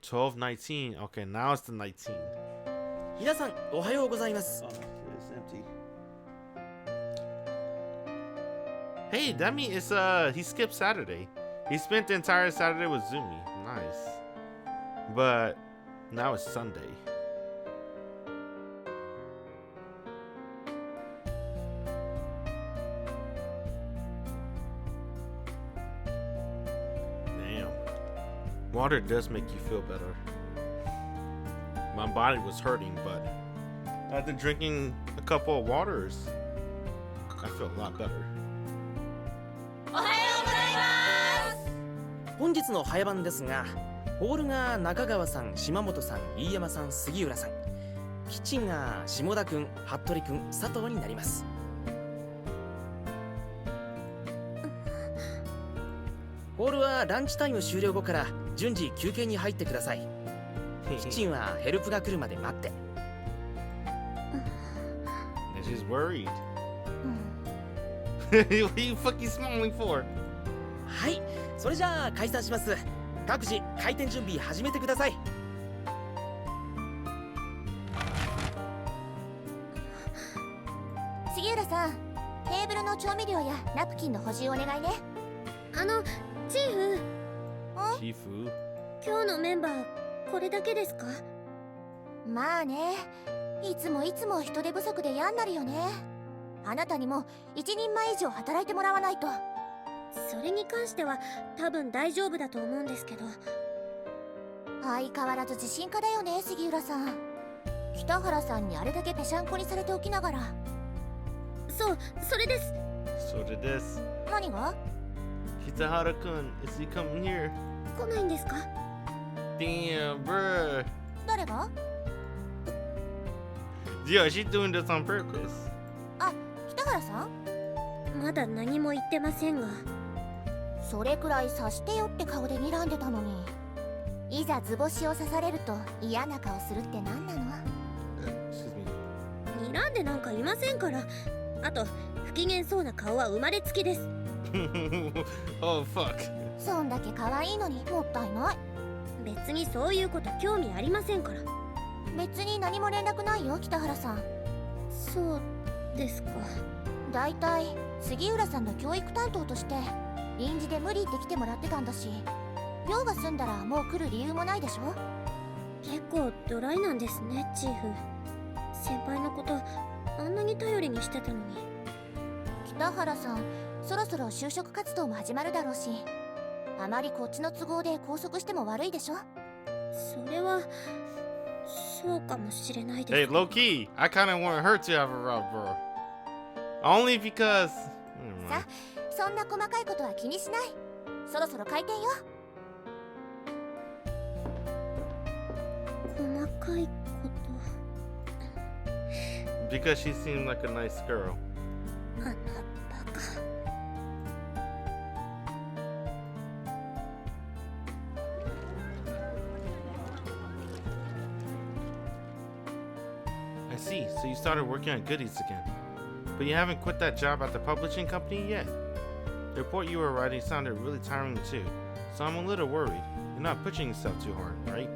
12:19. Okay, now it's the 19. 皆さんおはようございます。 Oh, it's empty. Hey, that means it's he skipped Saturday. He spent the entire Saturday with Zumi. Nice. But now it's Sunday. Damn. Water does make you feel better. My body was hurting, but after drinking a couple of waters, I feel a lot better. おはようございます。本日の早番ですが、ホールが中川さん、島本さん、飯山さん、杉浦さん、キッチンが下田くん、服部くん、佐藤になります。ホールはランチタイム終了後から順次休憩に入ってください。キッチンはヘルプが来るまで待って。And she's worried. What are you fucking smiling for? はい、それじゃあ解散します。各自開店準備始めてください。杉浦さん、テーブルの調味料やナプキンの補充お願いね。チーフ、Chifu? 今日のメンバーこれだけですか？まあね、いつも人手不足で嫌になるよね。あなたにも一人前以上働いてもらわないと。それに関しては多分大丈夫だと思うんですけど。相変わらず自信家だよね、杉浦さん。北原さんにあれだけぺしゃんこにされておきながら。そう、それです。So did this. 何が？ Kitahara-kun, is he coming here? 来ないんですか？ Damn, bruh. 誰が？ Yo, she's doing this on purpose. 北原さん？まだ何も言ってませんが。それくらい察してよって顔で睨んでたのに、いざ図星を刺されると嫌な顔するって何なの？ Excuse me. 睨んでなんかいませんから。あと不機嫌そうな顔は生まれつきです。Oh, fuck. そんだけ可愛いのにもったいない。別にそういうこと興味ありませんから。別に何も連絡ないよ、北原さん。そうですか。だいたい杉浦さんの教育担当として臨時で無理言って来てもらってたんだし、寮が済んだらもう来る理由もないでしょ。結構ドライなんですね、チーフ。先輩のことあんなに頼りにしてたのに。北原さん、そろそろ就職活動も始まるだろうし、あまりこっちの都合で拘束しても悪いでしょ。それはそうかもしれないです。 Hey, low key, I kind of want her to have a route, bro. Only because. さ、そんな細かいことは気にしない。そろそろ開店よ。細かいこと。Because she seemed like a nice girl. あのバカ。I see. So you started working on goodies again. But you haven't quit that job at the publishing company yet. The report you were writing sounded really tiring too, so I'm a little worried. You're not pushing yourself too hard, right?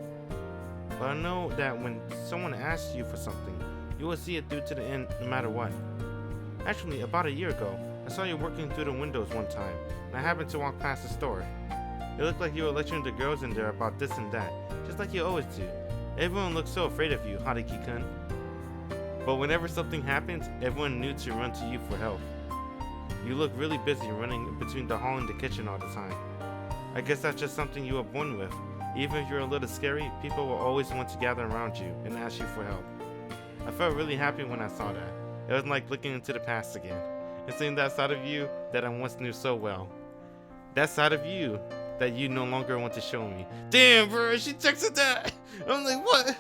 But I know that when someone asks you for something, you will see it through to the end no matter what. Actually, about a year ago, I saw you working through the windows one time, and I happened to walk past the store. It looked like you were lecturing the girls in there about this and that, just like you always do. Everyone looked so afraid of you, Haruki-kun. But whenever something happens, everyone knew to run to you for help. You look really busy running between the hall and the kitchen all the time. I guess that's just something you were born with. Even if you're a little scary, people will always want to gather around you and ask you for help. I felt really happy when I saw that. It was like looking into the past again, and seeing that side of you that I once knew so well. That side of you that you no longer want to show me. Damn, bro, she texted that! I'm like, what?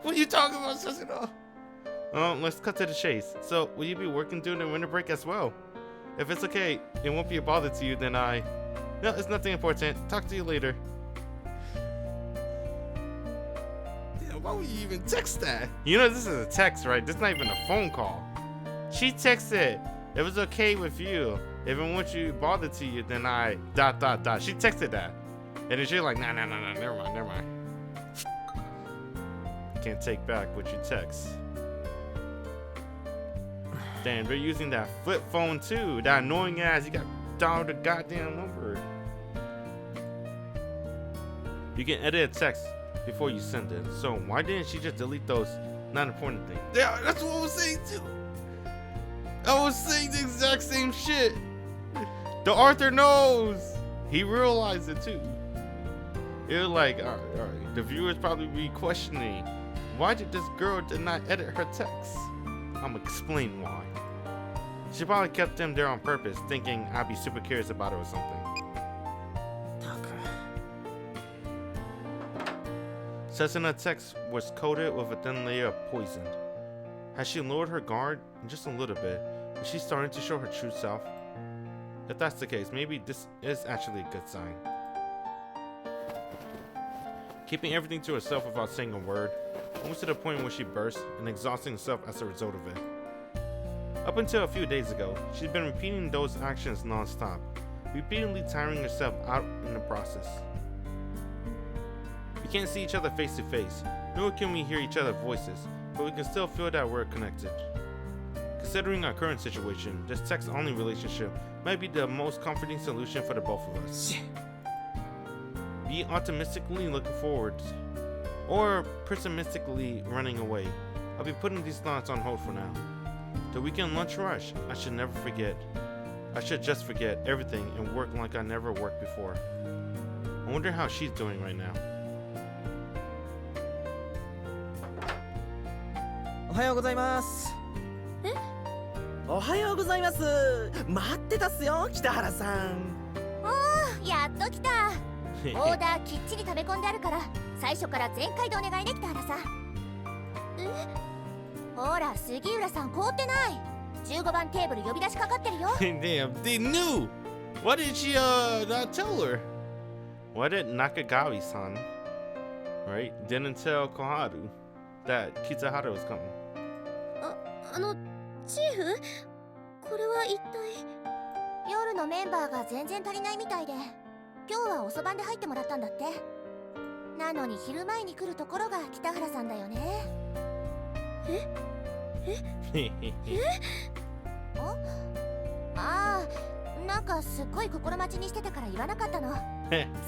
What are you talking about, Setsuna? Let's cut to the chase. So, will you be working during the winter break as well? If it's okay, it won't be a bother to you, then No, it's nothing important. Talk to you later. Damn, why would you even text that? You know this is a text, right? This is not even a phone call. She texted, if it's okay with you, if it won't you bother to you, then She texted that. And then she's like, nah, never mind. Can't take back what you text. Damn, they're using that flip phone too. That annoying ass, you got down the goddamn number. You can edit a text before you send it. So why didn't she just delete those not important things? Yeah, that's what I was saying too. I was saying the exact same shit. The Arthur knows. He realized it too. It was like, all right. The viewers probably be questioning, why did this girl did not edit her text? I'm gonna explain why. She probably kept them there on purpose, thinking I'd be super curious about it or something. Setsuna's text was coated with a thin layer of poison. Has she lowered her guard? Just a little bit. Is she starting to show her true self? If that's the case, maybe this is actually a good sign. Keeping everything to herself without saying a word, almost to the point where she burst and exhausting herself as a result of it. Up until a few days ago, she'd been repeating those actions non-stop, repeatedly tiring herself out in the process. We can't see each other face to face, nor can we hear each other's voices, but we can still feel that we're connected. Considering our current situation, this text-only relationship might be the most comforting solution for the both of us. Be optimistically looking forward, or pessimistically running away. I'll be putting these thoughts on hold for now. The weekend lunch rush, I should never forget. I should just forget everything and work like I never worked before. I wonder how she's doing right now. おはようございます。え？おはようございます。待ってたっすよ、北原さん。やっと来た。オーダーきっちり食べ込んであるから、最初から全開でお願いね、北原さん。ほら、杉浦さん凍ってない。15番テーブル呼び出しかかってるよ。Damn, they knew! Why did she not tell her? Why did Nakagawi-san, right, didn't tell Koharu that Kitahara was coming? チーフ、これは一体。夜のメンバーが全然足りないみたいで、今日は遅番で入ってもらったんだって。なのに昼前に来るところが北原さんだよね。ああ、なんかすっごい心待ちにしてたから言わなかったの。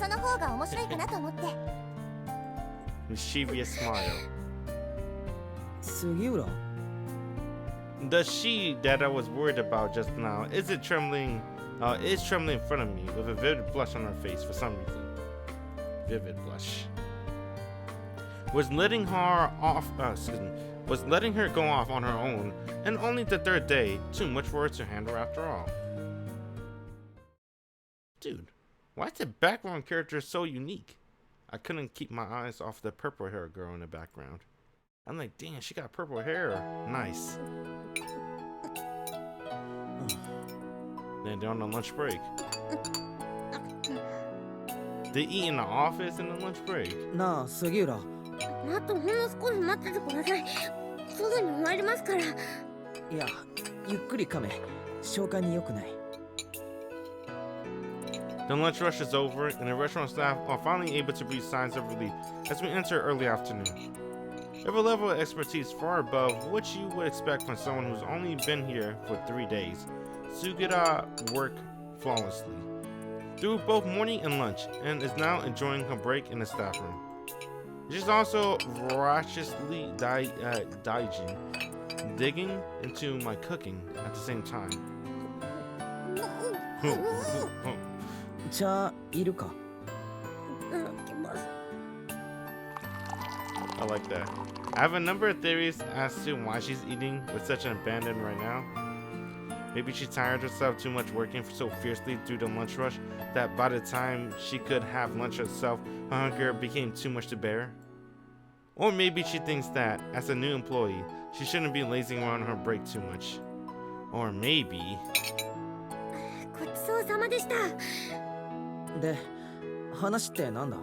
その方が面白いかなと思って。Mischievous smile. 杉浦 The she that I was worried about just now is trembling in front of me with a vivid blush on her face for some reason. Vivid blush. Was letting her go off on her own, and only the third day, too much for her to handle after all. Dude, why is the background character so unique? I couldn't keep my eyes off the purple hair girl in the background. I'm like, damn, she got purple hair. Nice. Then they're on the lunch break. They eat in the office in the lunch break. なあ、杉浦。あとほんの少し待っててください。すぐに終わりますから。いや、ゆっくり噛め。消化に良くない。The lunch rush is over, and the restaurant staff are finally able to breathe signs of relief as we enter early afternoon. They have a level of expertise far above what you would expect from someone who's only been here for 3 days. Sugita worked flawlessly through both morning and lunch, and is now enjoying her break in the staff room. She's also voraciously digging into my cooking at the same time. 茶いるか I like that. I have a number of theories as to why she's eating with such an abandon right now. Maybe she tired herself too much working so fiercely through the lunch rush that by the time she could have lunch herself, her hunger became too much to bear. Or maybe she thinks that, as a new employee, she shouldn't be lazing around her break too much. Or maybe... ごちそうさまでした。で、話ってなんだ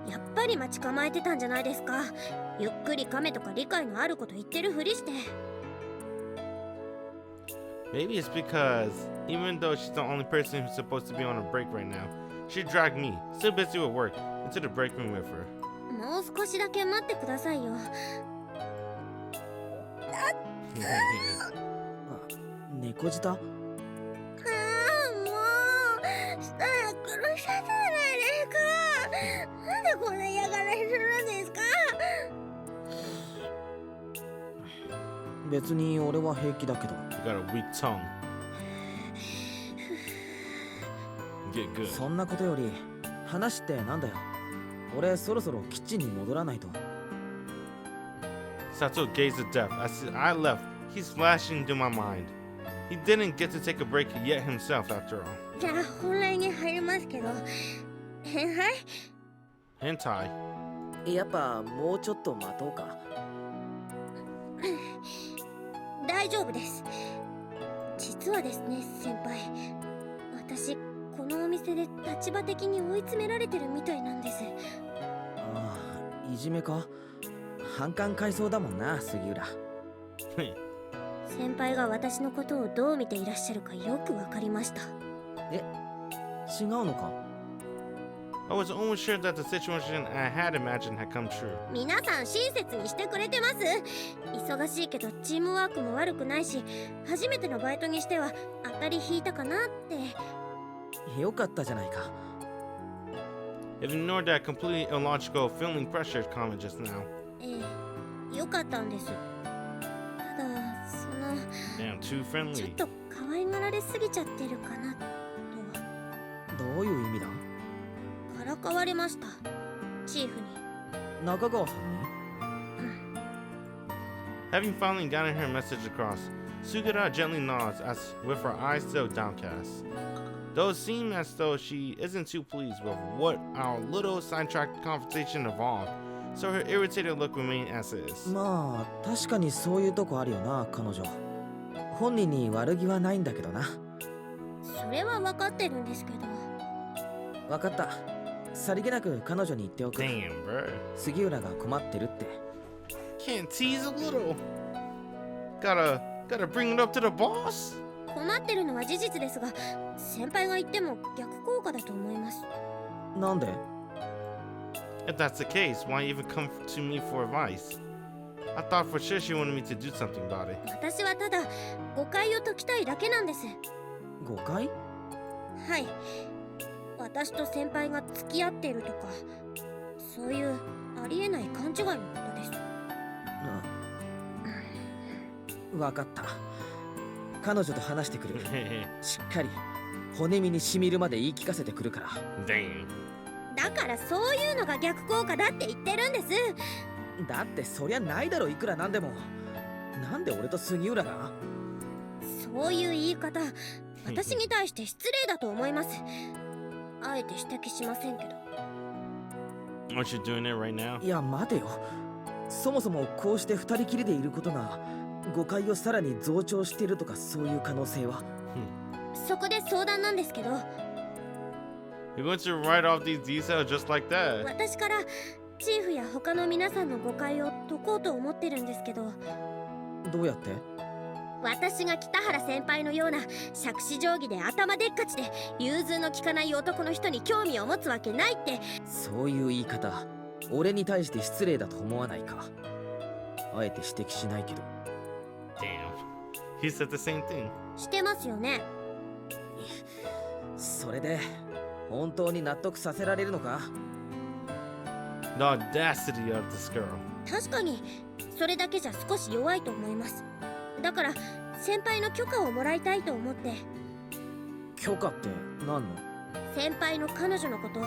やっぱり待ち構えてたんじゃないですか。ゆっくり噛めとか理解のあること言ってるふりして。Maybe it's because, even though she's the only person who's supposed to be on a break right now, She dragged me, still busy with work, into the break room with her. もう少しだけ待ってくださいよ。猫舌？ああ、もうしたら殺させないですか。なんでこんな嫌がらせするんですか。別に俺は平気だけど。 You got a weak tongue. Get good. そんなことより話ってなんだよ。俺そろそろキッチンに戻らないと。 Sato gazed at death. I left. He's flashing through my mind. He didn't get to take a break yet himself after all. じゃあ本題に入りますけど、変態？ Hentai. やっぱもうちょっと待とうか。大丈夫です。実はですね、先輩。私、このお店で立場的に追い詰められてるみたいなんです。ああ、いじめか。反感買いそうだもんな、杉浦。先輩が私のことをどう見ていらっしゃるかよくわかりました。え、違うのか？ I was almost sure that the situation I had imagined had come true. 皆さん親切にしてくれてます。忙しいけどチームワークも悪くないし、初めてのバイトにしては当たり引いたかなって。よかったじゃないか。 Ignored that completely illogical feeling pressured comment just now. ええ、よかったんです。ただ、Damn, too ちょっ friendly. と可愛がられすぎちゃってるかなと。どういう意味だ？からかわれました、チーフに。中川さんに？ Having finally gotten her message across, Sugura gently nods as with her eyes still downcast. Though it seems as though she isn't too pleased with what our little sidetracked conversation evolved, so her irritated look remained as is. まあ確かにそういうとこあるよな、彼女。本人に悪気はないんだけどな。それは分かってるんですけど。分かった。さりげなく彼女に言っておく。 Damn, bro. 杉浦が困ってるって。 Can't tease a little. Gotta bring it up to the boss. 困ってるのは事実ですが、先輩が言っても逆効果だと思います。なんで？ If that's the case, why even come to me for advice? I thought for sure she wanted me to do something about it. 私はただ誤解を解きたいだけなんです。誤解？はい。私と先輩が付き合っているとか、そういうありえない勘違いのことです。分かった。彼女と話してくる。しっかり骨身に染みるまで言い聞かせてくるから。 Damn. だからそういうのが逆効果だって言ってるんです。だってそりゃないだろ、いくらなんでも。なんで俺と杉浦が？そういう言い方、私に対して失礼だと思います。あえて指摘しませんけど。 Aren't you doing it right now? いや待てよ。そもそもこうして二人きりでいることが誤解をさらに増長しているとか、そういう可能性は？そこで相談なんですけど。 You're going to write off these details just like that? 私からチーフや他の皆さんの誤解を解こうと思ってるんですけど。どうやって？私が北原先輩のような杓子定規で頭でっかちで融通の利かない男の人に興味を持つわけないって。そういう言い方、俺に対して失礼だと思わないか？あえて指摘しないけど。 Damn. He said the same thing. してますよね。それで本当に納得させられるのか？ The audacity of this girl. 確かにそれだけじゃ少し弱いと思います。だから先輩の許可をもらいたいと思って。許可って何の？先輩の彼女のこと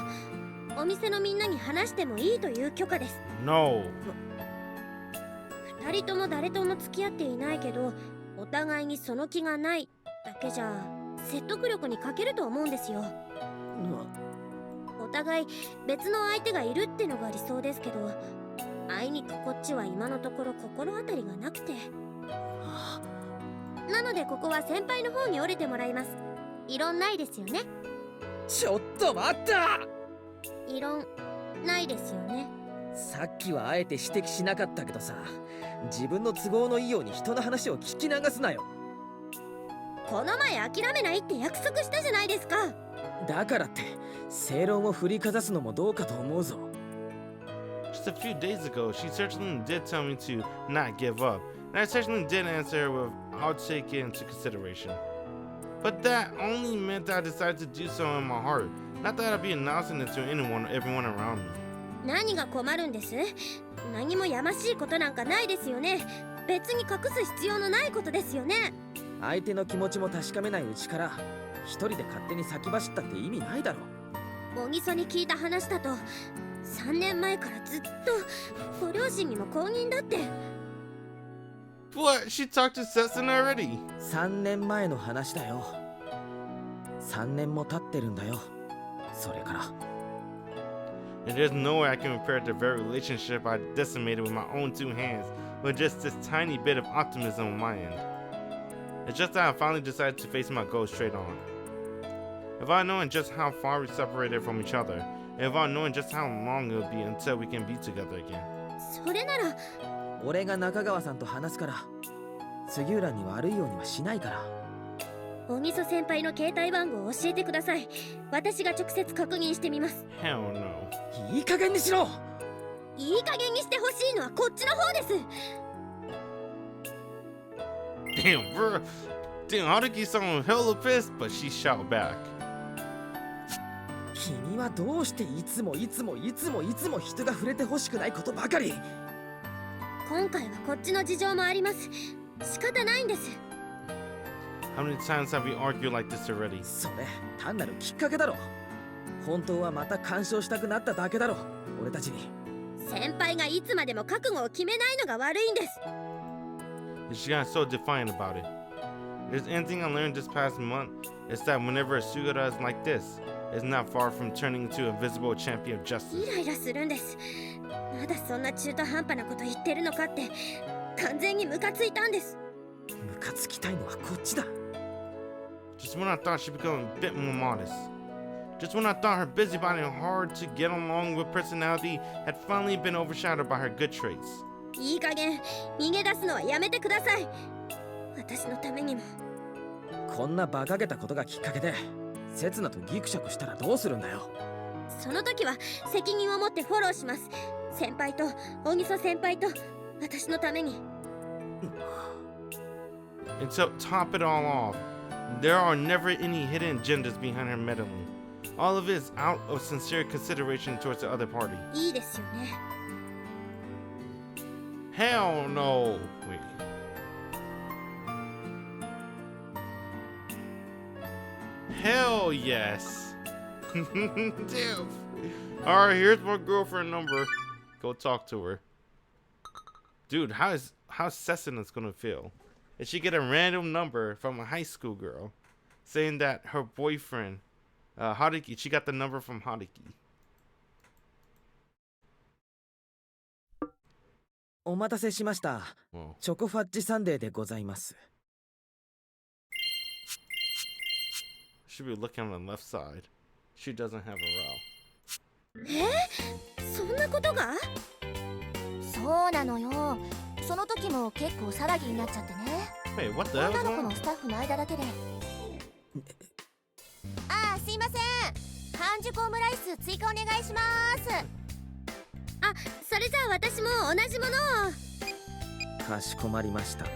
お店のみんなに話してもいいという許可です。 No. 二人とも誰とも付き合っていないけどお互いにその気がないだけじゃ説得力に欠けると思うんですよ。お互い別の相手がいるってのが理想ですけど、あいにくこっちは今のところ心当たりがなくて。なのでここは先輩の方に折れてもらいます。異論ないですよね？ちょっと待った！異論ないですよね？さっきはあえて指摘しなかったけどさ、自分の都合のいいように人の話を聞き流すなよ。この前諦めないって約束したじゃないですか。だからって正論を振りかざすのもどうかと思うぞ。 Just a few days ago, she certainly did tell me to not give up, and I certainly did answer her with I'll take it into consideration. But that only meant that I decided to do so in my heart, not that I'd be announcing it to everyone around me. 何が困るんです？何もやましいことなんかないですよね。別に隠す必要のないことですよね。相手の気持ちも確かめないうちから一人で勝手に先走ったって意味ないだろ。おぎそに聞いた話だと3年前からずっとご両親にも公認だって。 What? She talked to Setsuna already? 3年前の話だよ。3年も経ってるんだよ。それから。 And there's no way I can repair the very relationship I decimated with my own two hands with just this tiny bit of optimism on my end. It's just that I finally decided to face my goals straight on. If I know just how far we separated from each other, and if I know just how long it'll be until we can be together again. それなら俺が中川さんと話すから杉浦に悪いようにはしないから。おぎそ先輩の携帯番号を教えてください。私が直接確認してみます。 Hell no. いい加減にしろ。いい加減にしてほしいのはこっちの方です。 Damn, bro. Damn, Haruki sounded hella pissed, but she shot back. 君はどうしていつも人が触れてほしくないことばかり。今回はこっちの事情もあります。仕方ないんです。 How many times have we argued like this already? それ単なるきっかけだろ。本当はまた干渉したくなっただけだろ、俺たちに。先輩がいつまでも覚悟を決めないのが悪いんです。 She got so defiant about it. If there's anything I learned this past month, it's that whenever a Sugata is like this, it's not far from turning into a visible champion of イ justice. ライラするんです。まだそんな中途半端なこと言ってるのかって完全にムカついたんです。ムカつきたいのはこっちだ。 Just when I thought she'd become a bit more modest. Just when I thought her busybody and hard to get along with personality had finally been overshadowed by her good traits. いい加減逃げ出すのはやめてください。私のためにも。こんな馬鹿げたことがきっかけで刹那とギクシャクしたらどうするんだよ。その時は責任を持ってフォローします。先輩とおぎそ先輩と私のために。 And to top it all off, there are never any hidden agendas behind her meddling. All of it is out of sincere consideration towards the other party. いいですよね。 Hell no! Wait. Hell yes! Damn! Alright, here's my girlfriend number. Go talk to her. Dude, how's Setsuna's gonna feel? If she get a random number from a high school girl saying that her boyfriend, Haruki, she got the number from Haruki. お待たせしました。 Whoa. チョコファッジサンデーでございます。 Should be looking on the left side. She doesn't have a row. そんなことが？そうなのよ。その時も結構騒ぎになっちゃってね。 Wait, what the hell is 女の going 子 on? のスタッフの間だけで。ああ、すいません。半熟オムライス追加お願いします。あ、それじゃあ私も同じものを。かしこまりました。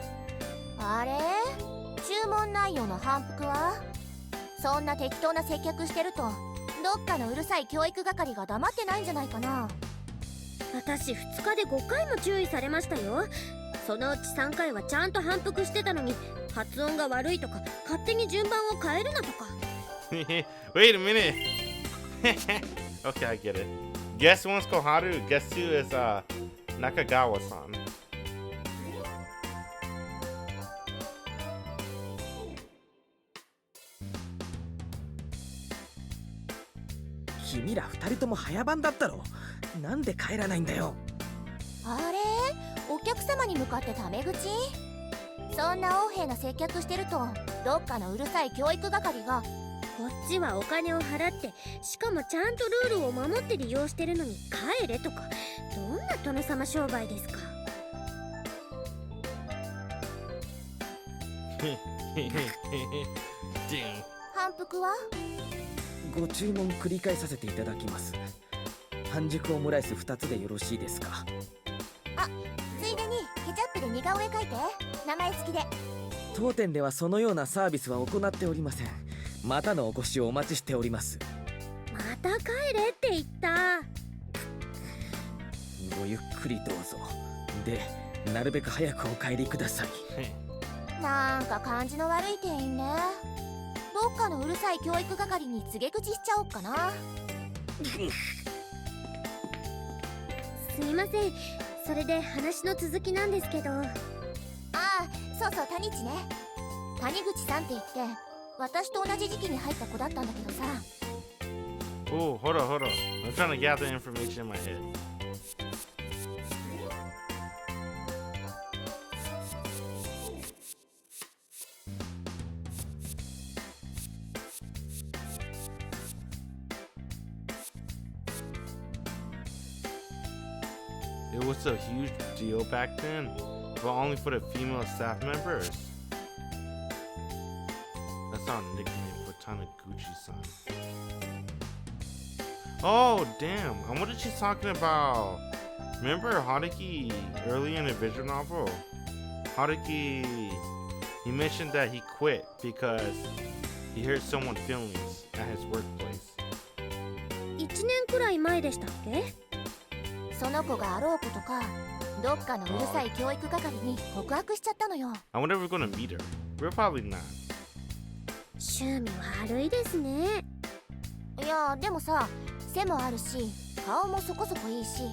あれ？注文内容の反復は？そんな適当な接客してるとどっかのうるさい教育係が黙ってないんじゃないかな。私2日で5回も注意されましたよ。そのうち3回はちゃんと反復してたのに発音が悪いとか勝手に順番を変えるなとか。Wait a minute. Okay, I get it. Guess one's Koharu. Guess two is Nakagawa-san. 君ら2人とも早番だったろ。なんで帰らないんだよ。あれ？お客様に向かってタメ口？そんな横柄な接客してるとどっかのうるさい教育係がこっちはお金を払ってしかもちゃんとルールを守って利用してるのに帰れとかどんな殿様商売ですか。Damn. 反復は？ご注文繰り返させていただきます。半熟オムライス2つでよろしいですか？ついでにケチャップで似顔絵描いて、名前付きで。当店ではそのようなサービスは行っておりません。またのお越しをお待ちしております。また帰れって言った。ごゆっくりどうぞ。で、なるべく早くお帰りください。なんか感じの悪い店員ね。どっかのうるさい教育係に告げ口しちゃおっかな。すいません。それで話の続きなんですけど。ああ、そうそう、谷地ね。谷口さんって言って私と同じ時期に入った子だったんだけどさ。 Oh, hold on, hold on. I'm trying to gather information in my head. It was a huge deal back then, but only for the female staff members. That's our nickname for Taniguchi-san. Oh, damn. I wonder what she's talking about. Remember Haruki early in the visual novel? Haruki, he mentioned that he quit because he hurt someone's feelings at his workplace. 1年くらい前でしたっけ？その子があろうことかどっかのうるさい教育係に告白しちゃったのよ。 I wonder if we're gonna meet her. We're probably not. 趣味悪いですね。いやでもさ、背もあるし顔もそこそこいいし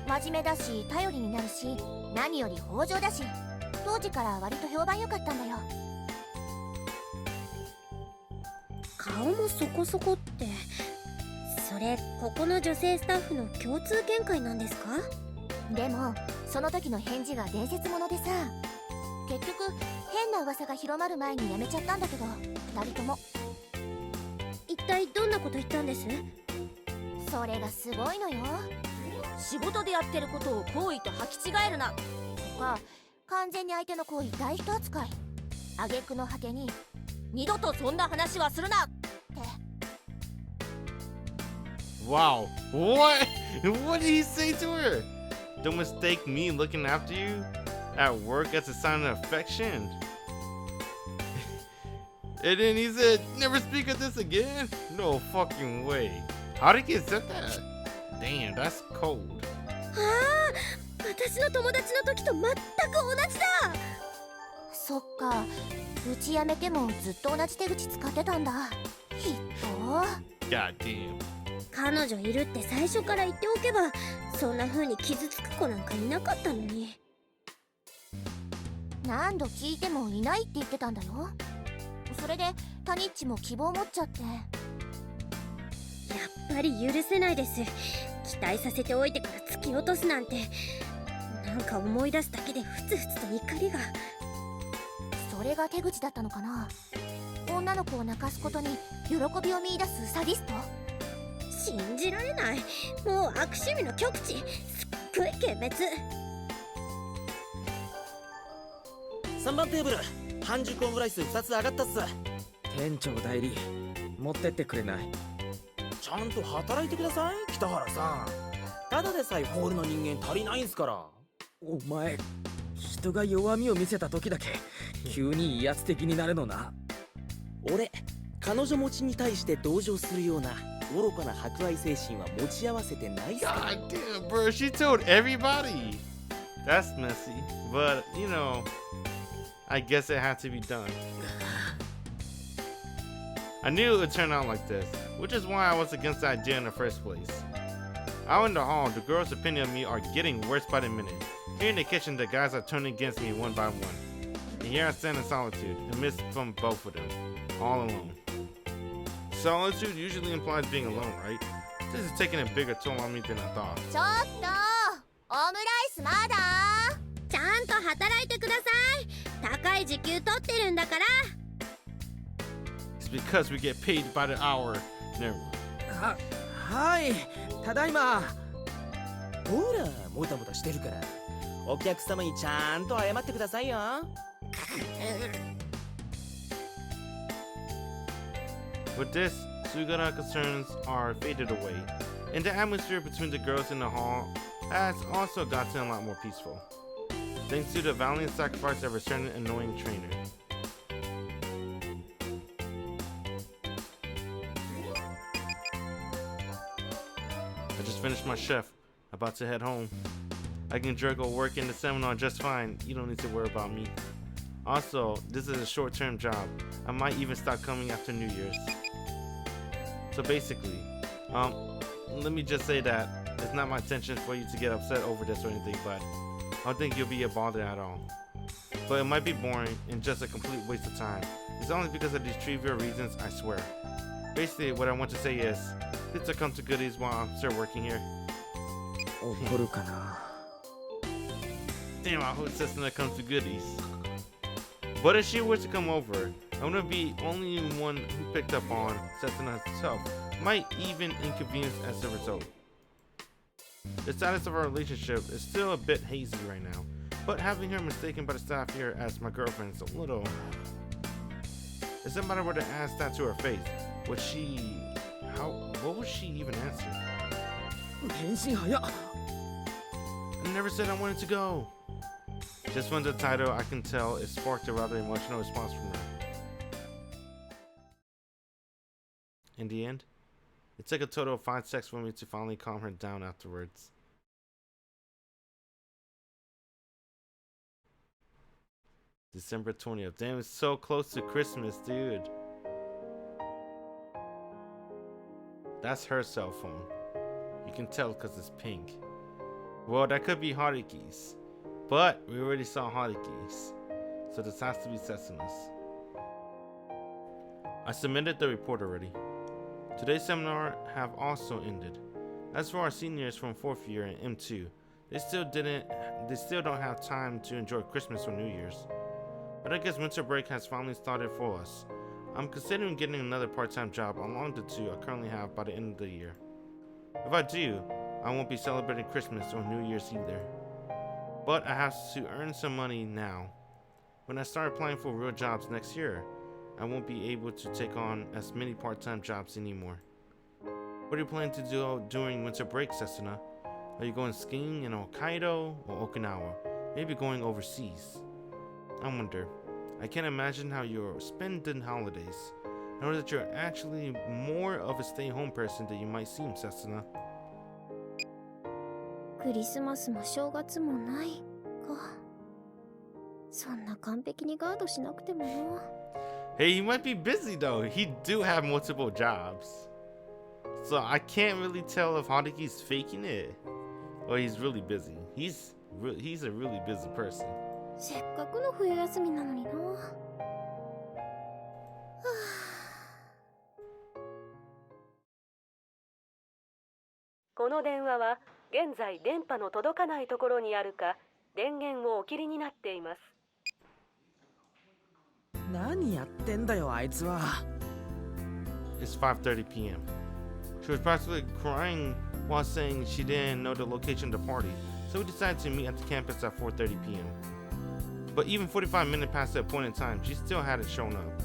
真面目だし頼りになるし何より豊穣だし、当時から割と評判良かったんだよ。顔もそこそこって、それここの女性スタッフの共通見解なんですか？でもその時の返事が伝説ものでさ、結局変な噂が広まる前に辞めちゃったんだけど、2人とも。一体どんなこと言ったんです？それがすごいのよ。仕事でやってることを好意と履き違えるなとか、完全に相手の行為大人扱い、挙句の果てに二度とそんな話はするなって。 Wow. What? What did he say to her? Don't mistake me looking after you at work as a sign of affection. And then he said, never speak of this again? No fucking way. How did he get said that? Damn, that's cold. ああ、私の友達の時と全く同じだ。そっか、うち辞めてもずっと同じ手口使ってたんだ。ひっと。 God damn. 彼女いるって最初から言っておけば、そんな風に傷つく子なんかいなかったのに。何度聞いてもいないって言ってたんだよ。それでタニッチも希望を持っちゃって。やっぱり許せないです。期待させておいてから突き落とすなんて、なんか思い出すだけでふつふつと怒りが。それが手口だったのかな。女の子を泣かすことに喜びを見出すサディスト。信じられない。もう悪趣味の極致。すっごい幻滅。3番テーブル、半熟オムライス2つ上がったっす。店長代理、持ってってくれない？ちゃんと働いてください、北原さん。ただでさえホールの人間足りないんすから。お前、人が弱みを見せた時だけ急に威圧的になるのな。俺、彼女持ちに対して同情するような愚かな博愛精神は持ち合わせてないっすから。 God damn, bro. She told everybody. That's messy. But, you know, I guess it had to be done. I knew it would turn out like this, which is why I was against the idea in the first place. Out in the hall, the girls' opinion of me are getting worse by the minute. Here in the kitchen, the guys are turning against me one by one. And here I stand in solitude, amidst from both of them, all alone. Solitude usually implies being alone, right? This is taking a bigger toll on me than I thought. ちょっとオムライスまだ？ちゃんと働いてください。高い時給取ってるんだから。It's because we get paid by the hour. Never mind. はい、ただいま。ほら、もたもたしてるから、お客様にちゃんと謝ってくださいよ。With this, Sugara concerns are faded away, and the atmosphere between the girls in the hall has also gotten a lot more peaceful, thanks to the valiant sacrifice of a certain annoying trainer. I just finished my shift, about to head home. I can juggle work in the seminar just fine, you don't need to worry about me. Also, this is a short-term job. I might even start coming after New Year's. So basically, let me just say that it's not my intention for you to get upset over this or anything, but I don't think you'll be a bother at all. But it might be boring and just a complete waste of time. It's only because of these trivial reasons, I swear. Basically, what I want to say is, please to come to goodies while I'm still working here. Damn, I hope Setsuna comes to goodies. But if she were to come over, I wouldn't be only one who picked up on Setsuna herself, might even inconvenience as a result. The status of our relationship is still a bit hazy right now, but having her mistaken by the staff here as my girlfriend is a little... If somebody were to ask that to her face, would she... what would she even answer? I never said I wanted to go. Just from the title, I can tell it sparked a rather emotional response from her. In the end, it took a total of 5 seconds for me to finally calm her down afterwards. December 20th. Damn, it's so close to Christmas, dude. That's her cell phone. You can tell because it's pink. Well, that could be Haruki's. But we already saw Haruki's. So this has to be Setsuna's. I submitted the report already. Today's seminar have also ended. As for our seniors from 4th year and M2, they still don't have time to enjoy Christmas or New Year's. But I guess winter break has finally started for us. I'm considering getting another part-time job along the two I currently have by the end of the year. If I do, I won't be celebrating Christmas or New Year's either. But I have to earn some money now. When I start applying for real jobs next year, I won't be able to take on as many part-time jobs anymore. What are you planning to do during winter break, Setsuna? Are you going skiing in Hokkaido or Okinawa? Maybe going overseas? I wonder. I can't imagine how you're spending holidays. I know that you're actually more of a stay-home person than you might seem, Setsuna. クリスマスも正月もないか。そんな完璧にガードしなくてもな。Hey, he might be busy though. He do have multiple jobs. So I can't really tell if Haruki's faking it or he's really busy. He's a really busy person. せっかくの冬休みなのにな。この電話は現在電波の届かないところにあるか電源をお切りになっています。何やってんだよあいつは。It's 5:30 p.m. She was practically crying while saying she didn't know the location of the party, so we decided to meet at the campus at 4:30 p.m. But even 45 minutes past the appointed time, she still hadn't shown up.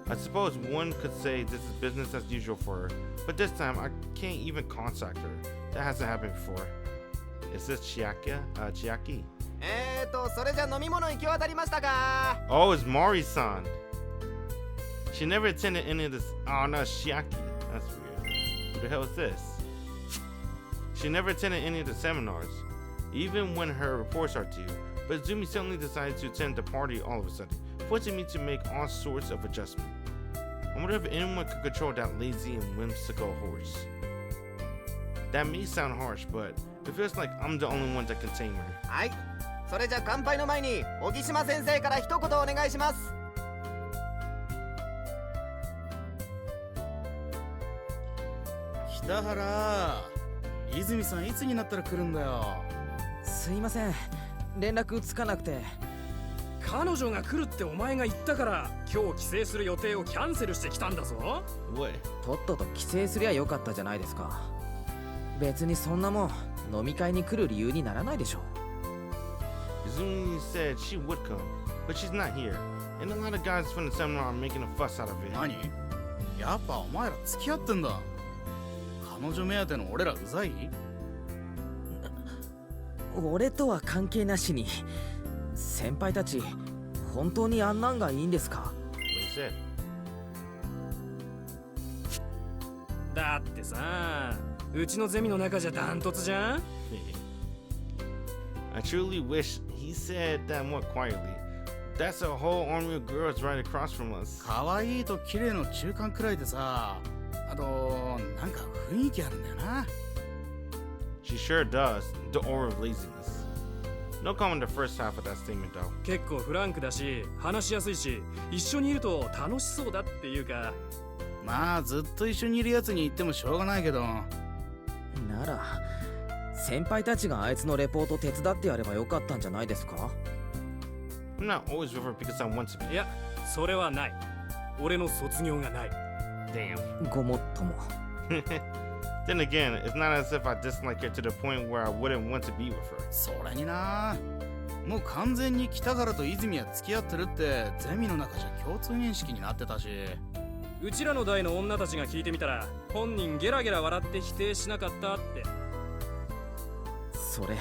I suppose one could say this is business as usual for her, but this time I can't even contact her. That hasn't happened before. Is this Chiaki? それじゃ飲み物行き渡りましたか？ Oh, it's Mari-san. She never attended any of this. Oh, no, Chiaki. That's weird. What the hell is this? She never attended any of the seminars, even when her reports are due. But Zumi suddenly decided to attend the party all of a sudden, forcing me to make all sorts of adjustments. I wonder if anyone could control that lazy and whimsical horse. That may sound harsh, but it feels like I'm the only one that can tame her. はい。それじゃ乾杯の前に小木島先生から一言お願いします。北原、泉さんいつになったら来るんだよ。すいません。連絡つかなくて。彼女が来るってお前が言ったから今日帰省する予定をキャンセルしてきたんだぞ。What? とっとと帰省すりゃよかったじゃないですか。別にそんなもん飲み会に来る理由にならないでしょ。Izumi said she would come, but she's not here. And a lot of guys from the seminar are making a fuss out of it. 何？やっぱお前ら付き合ってんだ。彼女目当ての俺らうざい？俺とは関係なしに、先輩たち本当にあんなんがいいんですか？ What he said. だってさ、うちのゼミの中じゃダントツじゃん。I truly wish he said that more quietly. That's a whole army of girls right across from us. 可愛いと綺麗の中間くらいでさ、あとなんか雰囲気あるんだよな。She sure does. The aura of laziness. No comment on the first half of that statement though. 結構フランクだし、話しやすいし、一緒にいると楽しそうだっていうか。まあずっと一緒にいるやつに言ってもしょうがないけど。なら先輩たちがあいつのレポート手伝ってやればよかったんじゃないですか？ I'm not always with her because I want to be. いや、それはない。俺の卒業がない。Damn. ごもっとも。Then again, it's not as if I dislike her to the point where I wouldn't want to be with her. それにな、もう完全に北原と泉は付き合ってるってゼミの中じゃ共通認識になってたし。うちらの代の女たちが聞いてみたら、本人ゲラゲラ笑って否定しなかったって。それ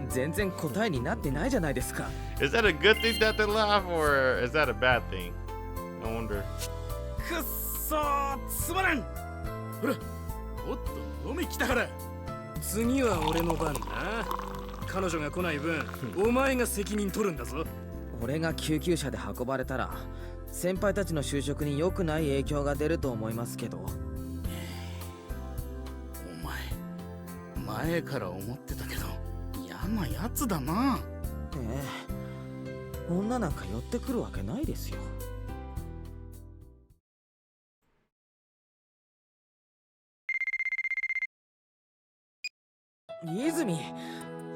全然答えになってないじゃないですか。 Is that a good thing that they laugh or is that a bad thing? I wonder. くっそー、つまらん。ほら、おっと飲み来たから。次は俺の番な。彼女が来ない分、お前が責任取るんだぞ。俺が救急車で運ばれたら先輩たちの就職に良くない影響が出ると思いますけど。お前、前から思ってたけど嫌なやつだな。ええ、女なんか寄ってくるわけないですよ。泉、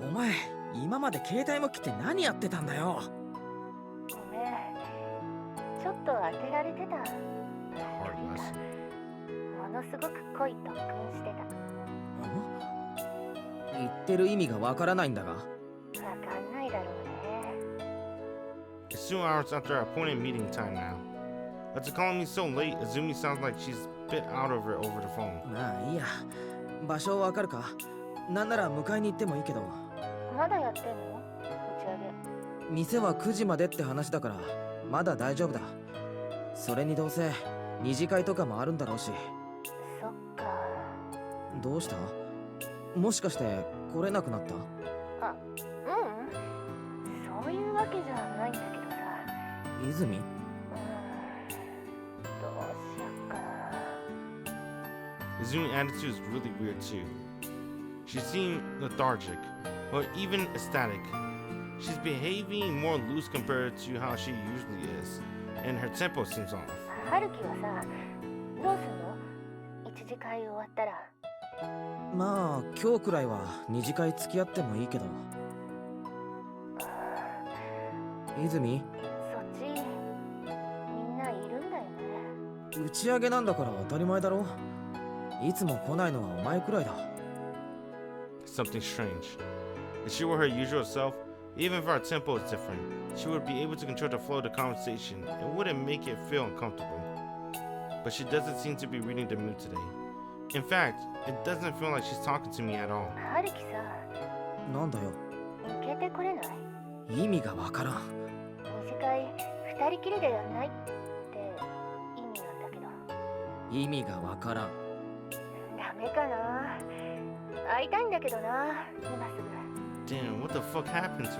お前今まで携帯も切って何やってたんだよ。ごめん、ちょっと当てられてた。 Heartless. ものすごく濃い特訓してた。言ってる意味がわからないんだが。わかんないだろうね。 It's 2 hours after our appointed meeting time now. After calling me so late, Azumi sounds like she's a bit out of it over the phone. まあいいや。場所わかるか？なんなら迎えに行ってもいいけど。まだやってんの？打ち上げ。店は9時までって話だからまだ大丈夫だ。それにどうせ二次会とかもあるんだろうし。そっか。どうした？もしかして来れなくなった？あ、そういうわけじゃないんだけどさ。泉？どうしよっかな。 Azumi's attitude is really weird too. She seemed lethargic, or even ecstatic. She's behaving more loose compared to how she usually is, and her tempo seems off. 春樹はさ、どうすんの？一次会終わったら。まあ今日くらいは二次会付き合ってもいいけど。泉？そっち、みんないるんだよね。打ち上げなんだから当たり前だろ。いつも来ないのはお前くらいだ。Something strange. If she were her usual self, even if our tempo is different, she would be able to control the flow of the conversation and wouldn't make it feel uncomfortable. But she doesn't seem to be reading the mood today. In fact, it doesn't feel like she's talking to me at all. 春樹さ、なんだよ。抜けてくれない？意味がわからん。二次会二人きりでやんないって意味なんだけど。意味がわからん。ダメかな。会いたいんだけどな、今すぐ。Damn, what the fuck happened to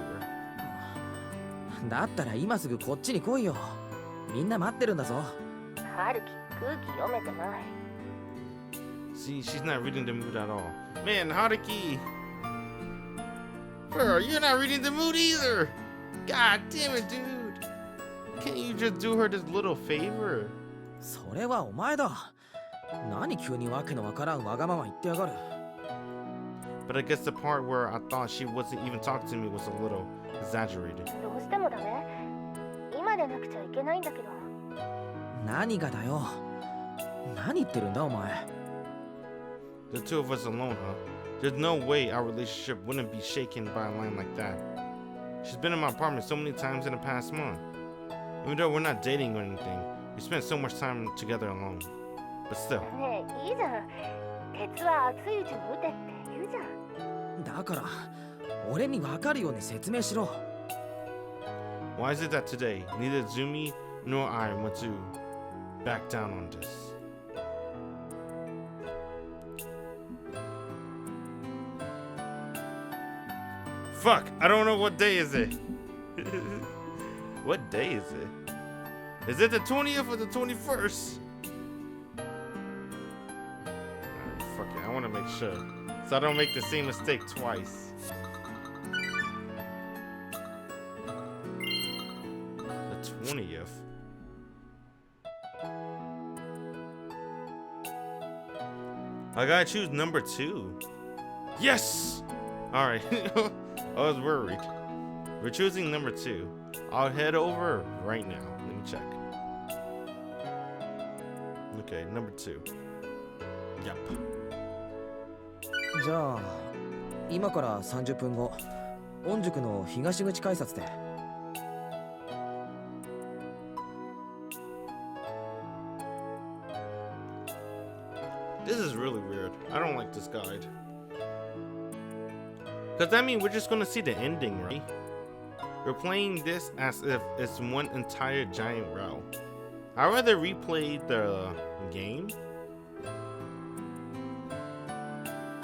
her? だったら今すぐこっちに来いよ。みんな待ってるんだぞ。春樹、空気読めてない。 See, she's not reading the mood at all. Man, Haruki! Bro, you're not reading the mood either! God damn it, dude! Can't you just do her this little favor? それはお前だ。何急にわけのわからんわがまま言ってやがる。But I guess the part where I thought she wasn't even talking to me was a little exaggerated. どうしてもダメ？今でなくちゃいけないんだけど。何がだよ。何言ってるんだお前。The two of us alone, huh? There's no way our relationship wouldn't be shaken by a line like that. She's been in my apartment so many times in the past month. Even though we're not dating or anything, we spent so much time together alone. but still. ねえ、いいじゃん。鉄は熱いうちに打てって言うじゃん。だから俺に分かるように説明しろ。 Why is it that today neither Zumi nor I want to back down on this? Fuck! I don't know what day is it. What day is it? Is it the 20th or the 21st? Fuck it, I want to make sure so I don't make the same mistake twice. The 20th. I gotta choose number 2. Yes! Alright. I was worried. We're choosing number 2. I'll head over right now. Let me check. Okay, number 2. Yep. じゃあ今から30分後御宿の東口改札で。 This is really weird. I don't like this guide. Because that means we're just gonna see the ending, right? We're playing this as if it's one entire giant row. I'd rather replay the game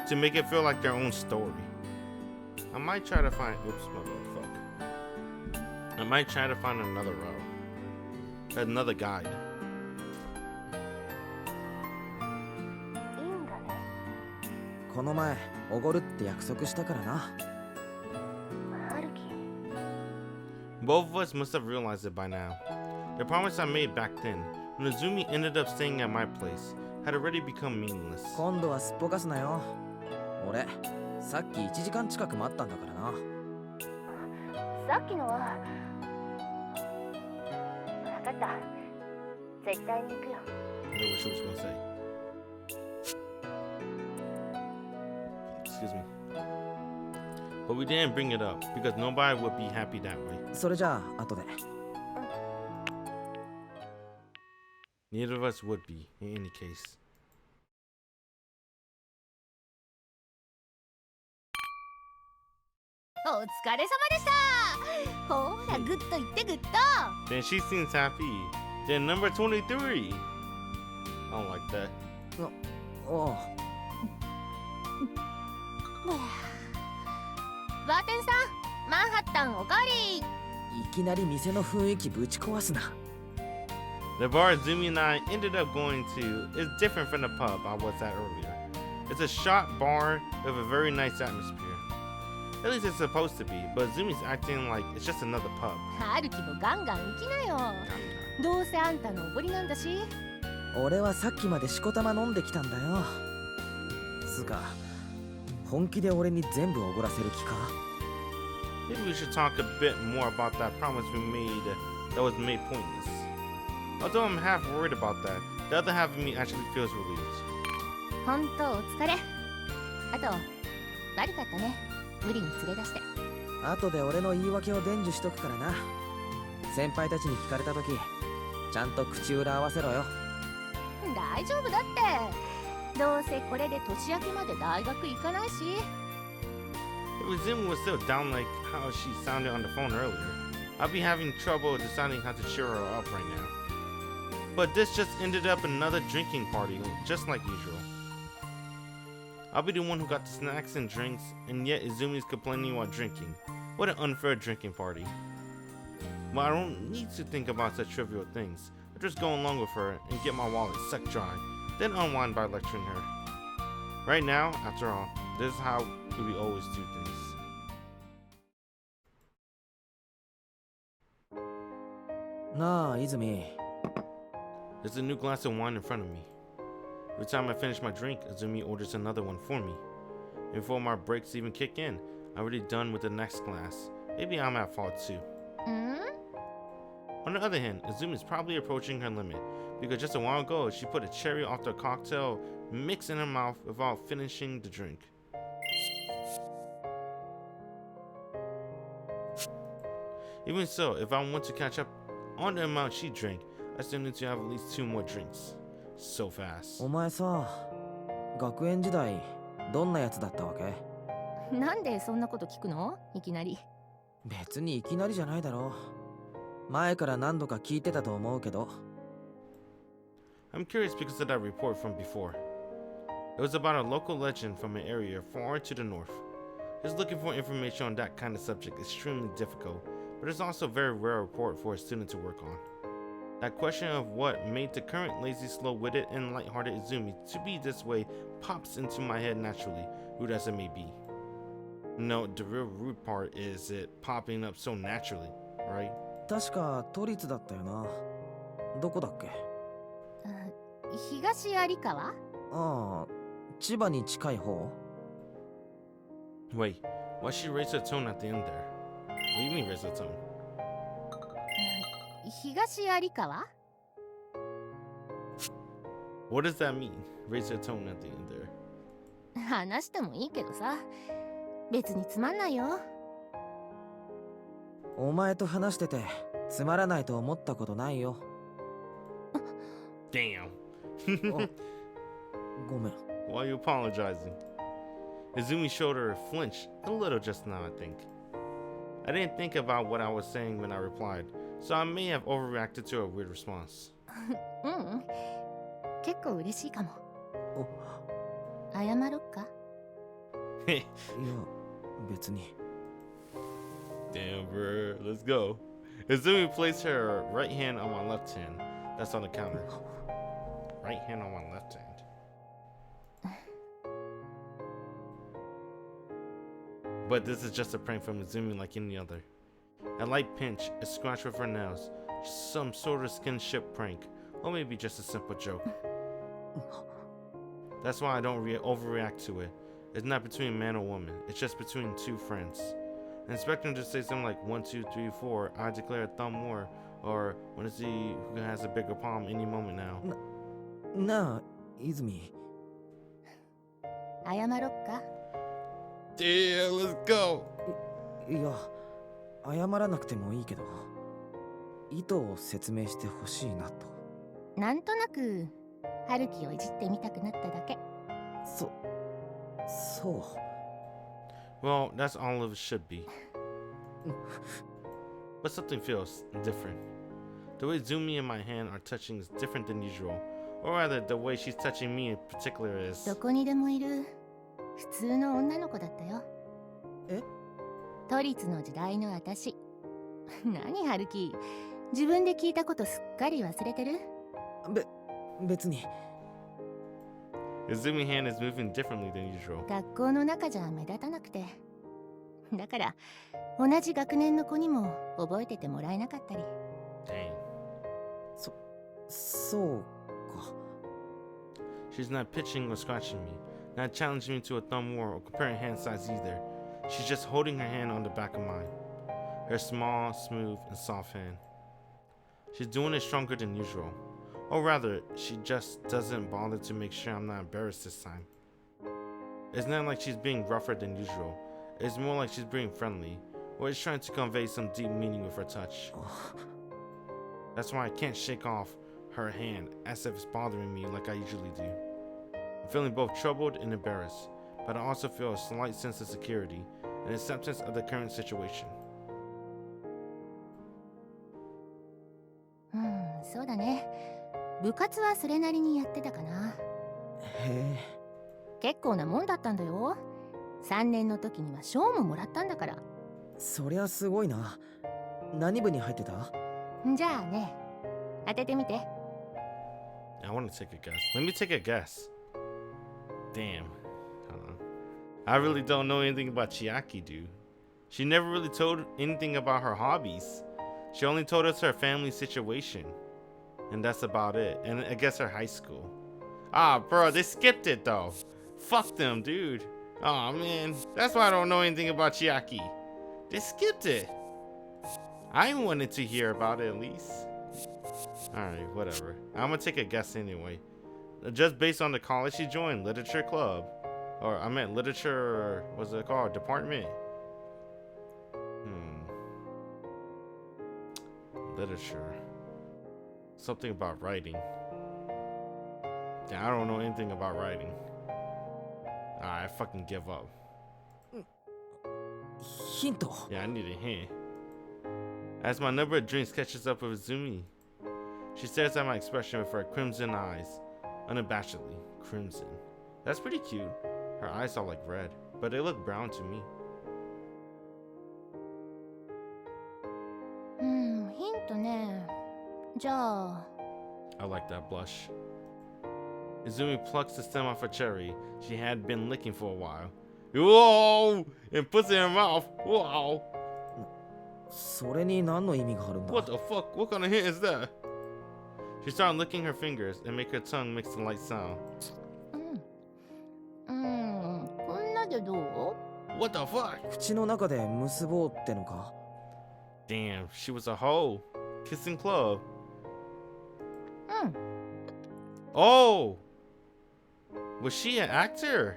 to make it feel like their own story. I might try to find, oops, my bad, fuck. I might try to find another row, another guide. いいんだね。この前おごるって約束したからな。春樹。 Both of us must have realized it by now. The promise I made back then, when Azumi ended up staying at my place, had already become meaningless. 今度はすっぽかすなよ。俺さっき1時間近く待ったんだからな。さっきのは。分かった。絶対に行くよ。 I know what she was gonna say. Excuse me. But we didn't bring it up because nobody would be happy that way. それじゃあ後で。 Neither of us would be, in any case. お疲れ様でした。ほらグッと言ってグッと。 Then she seems happy. Then number 23. I don't like that. おう。バーテンさん、マンハッタンおかわり。いきなり店の雰囲気ぶち壊すな。 The bar Zumi and I ended up going to is different from the pub I was at earlier. It's a shot bar with a very nice atmosphere. At least it's supposed to be, but Zumi's acting like it's just another pub. 春樹もガンガン行きなよ。どうせあんたのおごりなんだし。俺はさっきまでしこたま飲んできたんだよ。つうか本気で俺に全部おごらせる気か？ Maybe we should talk a bit more about that promise we made that was made pointless. Although I'm half worried about that, the other half of me actually feels relieved. ほんとお疲れ。あと悪かったね。無理に連れ出して。後で俺の言い訳を伝授しとくからな。先輩たちに聞かれた時ちゃんと口裏合わせろよ。大丈夫だって。どうせこれで年明けまで大学行かないし。 If Zumi was still down like how she sounded on the phone earlier, I'd be having trouble deciding how to cheer her up right now. But this just ended up another drinking party, just like usual. I'll be the one who got the snacks and drinks, and yet Izumi's complaining while drinking. What an unfair drinking party. Well, I don't need to think about such trivial things. I'll just go along with her and get my wallet sucked dry, then unwind by lecturing her. Right now, after all, this is how we always do things. Na, Izumi. There's a new glass of wine in front of me. Every time I finish my drink, Izumi orders another one for me. And before my breaks even kick in, I'm already done with the next glass. Maybe I'm at fault too. On the other hand, Izumi is probably approaching her limit, because just a while ago, she put a cherry off the cocktail mix in her mouth without finishing the drink. Even so, if I want to catch up on the amount she drank, I still need to have at least 2 more drinks. so fast. お前さ、学園時代どんなやつだったわけ？なんでそんなこと聞くの？いきなり。別にいきなりじゃないだろう。前から何度か聞いてたと思うけど。I'm curious because of that report from before. It was about a local legend from an area far to the north. Just looking for information on that kind of subject is extremely difficult, but it's also a very rare report for a student to work on. That question of what made the current lazy, slow-witted, and light-hearted Izumi to be this way pops into my head naturally, rude as it may be. No, the real rude part is it popping up so naturally, right? 確か都立だったよな。どこだっけ？東有川？ああ、千葉に近い方？ Wait, why she raise her tone at the end there? What do you mean raise her tone? 東有川？ What does that mean? Raise her tone at the end there. 話してもいいけどさ。別につまんないよ。お前と話しててつまらないと思ったことないよ。Damn. ごめん。 Why are you apologizing? Izumi showed her a flinch a little just now, I think. I didn't think about what I was saying when I replied, so I may have overreacted to a weird response. うん。結構嬉しいかも。お、謝ろっか？いや、別に。Damn, bro. Let's go. Izumi placed her right hand on my left hand. That's on the counter. Right hand on my left hand. But this is just a prank from Izumi like any other. A light pinch, a scratch with her nails, some sort of skinship prank, or maybe just a simple joke. That's why I don't overreact to it. It's not between man or woman, it's just between two friends. And expecting to say something like 1, 2, 3, 4, I declare a thumb war, or want to see who has a bigger palm any moment now. なあ、泉。謝ろっか？ Yeah, let's go. いや、謝らなくてもいいけど、意図を説明してほしいなと。なんとなく春樹をいじってみたくなっただけ。そう。Well, that's all of it should be. But something feels different. The way Zumi and my hand are touching is different than usual. Or rather, the way she's touching me in particular is... どこにでもいる普通の女の子だったよ。え？都立の時代の私。何春樹、自分で聞いたことすっかり忘れてる？別に。Izumi hand is moving differently than usual. 学校の中じゃ目立たなくて。だから、同じ学年の子にも覚えててもらえなかったり。Dang. そうか。She's not pitching or scratching me, not challenging me to a thumb war or comparing hand size either. She's just holding her hand on the back of mine. Her small, smooth, and soft hand. She's doing it stronger than usual. Or rather, she just doesn't bother to make sure I'm not embarrassed this time. It's not like she's being rougher than usual. It's more like she's being friendly, or is trying to convey some deep meaning with her touch. That's why I can't shake off her hand as if it's bothering me like I usually do. I'm feeling both troubled and embarrassed, but I also feel a slight sense of security and acceptance of the current situation. そうだね。部活はそれなりにやってたかな。へえ。結構なもんだったんだよ。3年の時には賞ももらったんだから。そりゃすごいな。何部に入ってた？じゃあね、当ててみて。I want to take a guess. Let me take a guess. Damn. Hold on. I really don't know anything about Chiaki, dude. She never really told anything about her hobbies. She only told us her family situation. And that's about it. And I guess her high school. Ah, bro, they skipped it though. Fuck them, dude. Oh man, that's why I don't know anything about Chiaki. They skipped it. I wanted to hear about it at least. Alright, whatever. I'm gonna take a guess anyway. Just based on the college she joined, literature club. Or I meant literature, what's it called? Department. Literature. Something about writing. Yeah, I don't know anything about writing. I fucking give up. ヒント Yeah, I need a hint. As my number of drinks catches up with Izumi, she stares at my expression with her crimson eyes. Unabashedly crimson. That's pretty cute. Her eyes are like red, but they look brown to me. ヒントね。じゃあ I like that blush. Izumi plucks the stem off a cherry she had been licking for a while. Whoa! And puts it in her mouth. Wow! それに何の意味があるんだ What the fuck? What kind of hint is that? She started licking her fingers and make her tongue make a light sound. こんなでどう？ What the fuck? 口の中で結ぼうってのか Damn, she was a hoe. Kissing club. Oh! Was she an actor?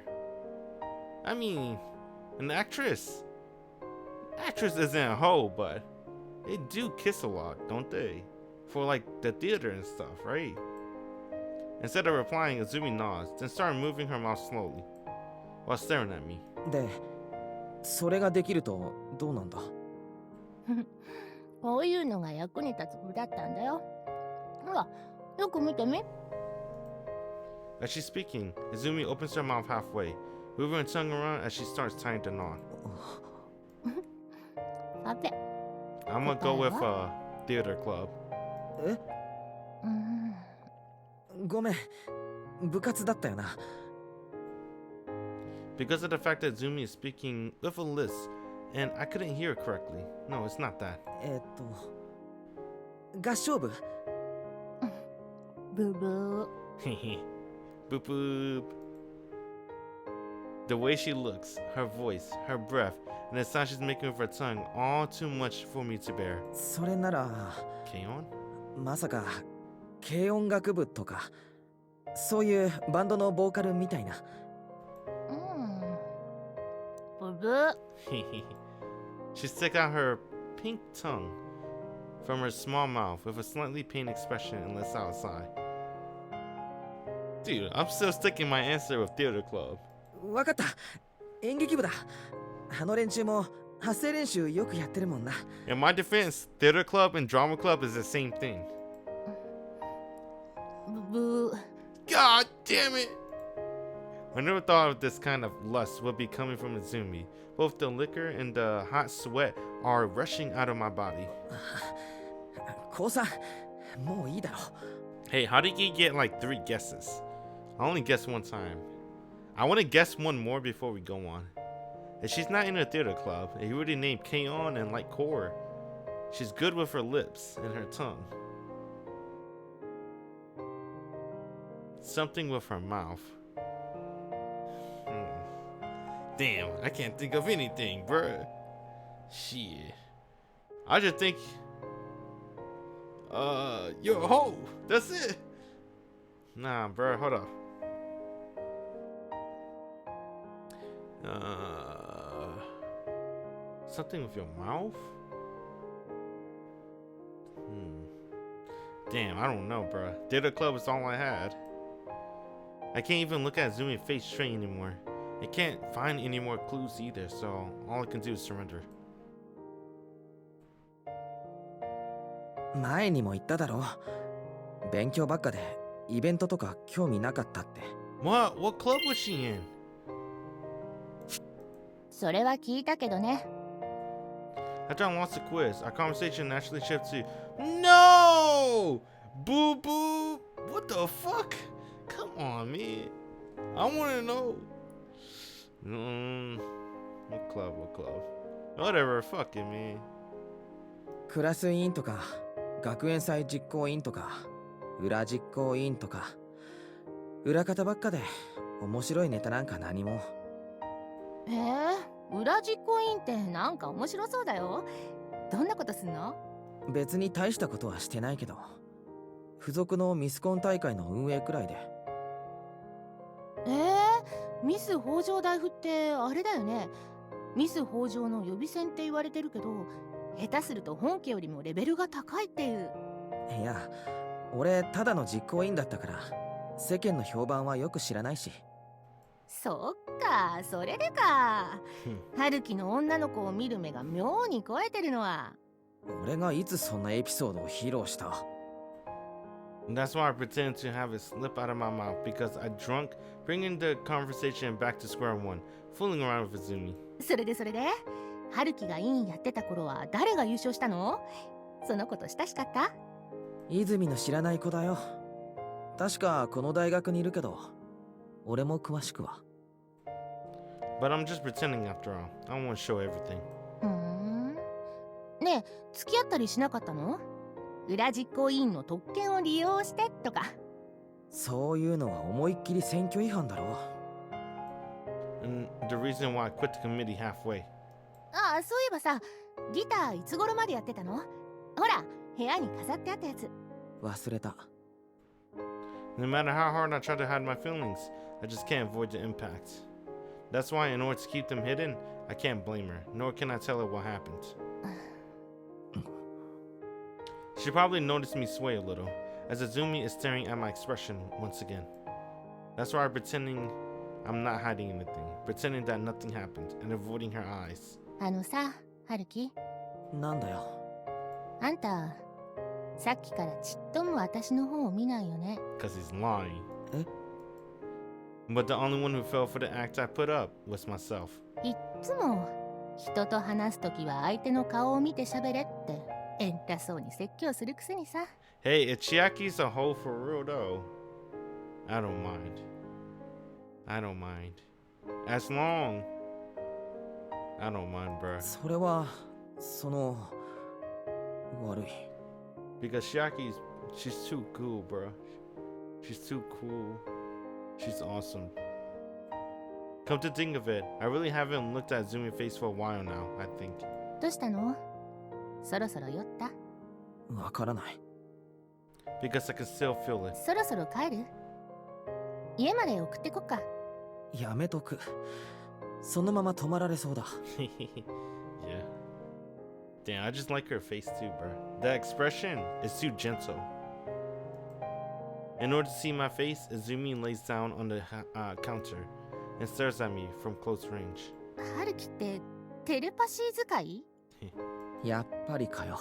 I mean, an actress. Actress isn't a hoe, but they do kiss a lot, don't they? For like the theater and stuff, right? Instead of replying, Izumi nods, then started moving her mouth slowly, while staring at me. でそれができるとどうなんだこういうのが役に立つ部だったんだよ。ほら、よく見てみ。As she's speaking, Izumi opens her mouth halfway, moving her tongue around as she starts tying the knot. さて。 I'm gonna go with theater club. えごめん部活だったよな Because of the fact that Izumi is speaking with a lisp, and I couldn't hear it correctly. No, it's not that. 合唱部ブブー。 Boop boop. The way she looks, her voice, her breath, and the sound she's making with her tongue, all too much for me to bear. それなら K-on? まさか軽音楽部とかそういうバンドのボーカルみたいなブブー。 She stuck out her pink tongue from her small mouth with a slightly pained expression and lets out a sigh. Dude, I'm still sticking my answer with theater club. わかった演劇部だあの連中も発声練習よくやってるもんな In my defense, theater club and drama club is the same thing. ブブー。 God damn it! I never thought of this kind of lust would be coming from Izumi. Both the liquor and the hot sweat are rushing out of my body. 高3もういいだろ Hey, how did you get like 3 guesses? I only guessed one time. I want to guess one more before we go on. And she's not in a theater club. He already named K-on and like core. She's good with her lips and her tongue. Something with her mouth. Damn, I can't think of anything, bruh. Shit. I just think... you're a hoe. That's it. Nah, bruh, hold up. Something with your mouth? Damn, I don't know, bruh. Theater club is all I had. I can't even look at Zumi's face straight anymore. I can't find any more clues either, so all I can do is surrender. 前にも言っただろ勉強ばっかでイベントとか興味なかったって What club was she in? それは聞いたけどね。 After I lost the quiz, our conversation naturally shifted to No! Boo boo! What the fuck? Come on, man. I wanna know. What club? Whatever, fuck it, man. クラス委員とか学園祭実行委員とか裏実行委員とか裏方ばっかで面白いネタなんか何も裏実行委員ってなんか面白そうだよ。どんなことすんの？別に大したことはしてないけど付属のミスコン大会の運営くらいでミス北条大夫ってあれだよね。ミス北条の予備選って言われてるけど下手すると本家よりもレベルが高いっていう。いや俺ただの実行委員だったから世間の評判はよく知らないし。そっか、それでか。春樹の女の子を見る目が妙に肥えてるのは。俺がいつそんなエピソードを披露した？ That's why I pretended to have it slip out of my mouth because I drunk, bringing the conversation back to square one, fooling around with Izumi. それで春樹が委員やってた頃は誰が優勝したの？その子と親しかった？泉の知らない子だよ。確かこの大学にいるけど、俺も詳しくは。But I'm just pretending after all. I don't want to show everything. ねえ、付き合ったりしなかったの？裏実行委員の特権を利用してとか。そういうのは思いっきり選挙違反だろ。And the reason why I quit the committee halfway. ああ、そういえばさ、ギターいつ頃までやってたの？ほら、部屋に飾ってあったやつ。忘れた。No matter how hard I try to hide my feelings, I just can't avoid the impact. That's why, in order to keep them hidden, I can't blame her, nor can I tell her what happened. She probably noticed me sway a little, as Izumi is staring at my expression once again. That's why I'm pretending I'm not hiding anything, pretending that nothing happened, and avoiding her eyes. あのさ、春樹。なんだよ。あんた、さっきからちっとも私の方を見ないよね。 Cause he's lying. え？ But the only one who fell for the act I put up was myself. いっつも、人と話すときは相手の顔を見て喋れって、偉そうに説教するくせにさ。Hey, if Chiaki's a hoe for real though, I don't mind. I don't mind. As long, I don't mind, bruh. それは、悪い。Because she's too cool, bruh. She's too cool. She's awesome. Come to think of it, I really haven't looked at Zumi's face for a while now, I think. どうしたの？そろそろ酔った？わからない。Because I can still feel it. そろそろ帰る？家まで送ってこっか。やめとく。そのまま止まられそうだ。Yeah. Damn, I just like her face too, bro. That expression is too gentle. In order to see my face, Izumi lays down on the counter and stares at me from close range. 春樹ってテレパシー使い？やっぱりかよ。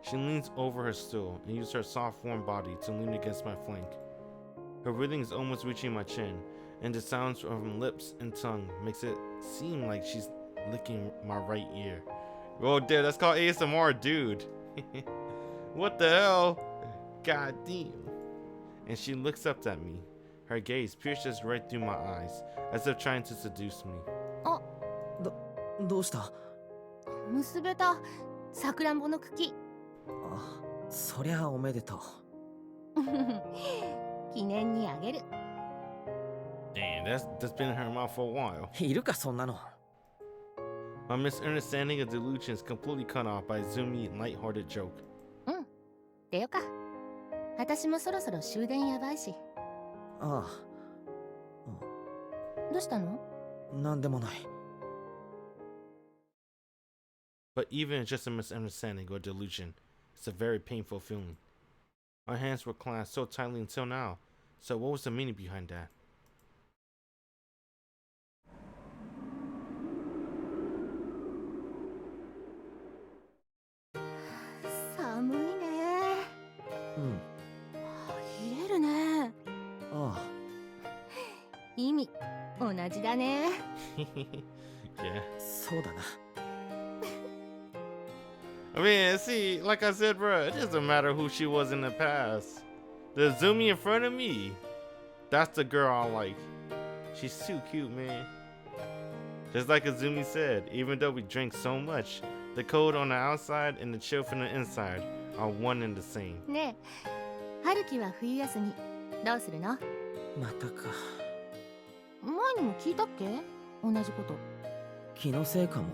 She leans over her stool and uses her soft, warm body to lean against my flank. Her breathing is almost reaching my chin, and the sounds from lips and tongue makes it seem like she's licking my right ear. Oh, damn, that's called ASMR, dude. What the hell? God damn. And she looks up at me. Her gaze pierces right through my eyes, as if trying to seduce me. どうした？結べた。さくらんぼの茎。あ、そりゃおめでとう。記念にあげる。Damn, that's been in her mouth for a while. いるかそんなの。My misunderstanding of delusion is completely cut off by Zumi's lighthearted joke. でよか。私もそろそろ終電やばいし。あどうしたの？なんでもない。But even it's just a misunderstanding or delusion, it's a very painful feeling. Our hands were clasped so tightly until now, so what was the meaning behind that? 寒いね。うん。冷えるね。ああ。意味同じだね。Yeah. そうだな。I mean, see, like I said, bro, it doesn't matter who she was in the past. The Zumi in front of me, that's the girl I like. She's too cute, man. Just like Izumi said, even though we drink so much, the cold on the outside and the chill from the inside are one and the same. ねえ、春樹は冬休みどうするの？またか。前にも聞いたっけ？同じこと。気のせいかも。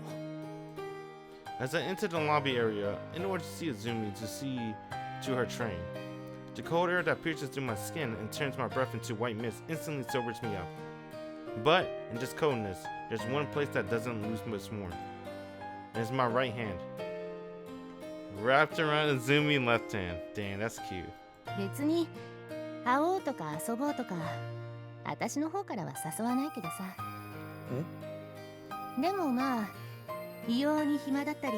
As I enter the lobby area, in order to see Izumi to see to her train, the cold air that pierces through my skin and turns my breath into white mist instantly sobers me up. But in this coldness, there's one place that doesn't lose much more. And it's my right hand. Wrapped around Izumi's left hand. Damn, that's cute. 別に会おうとか遊ぼうとか私の方からは誘わないけどさ。でもまあ異様に暇だったり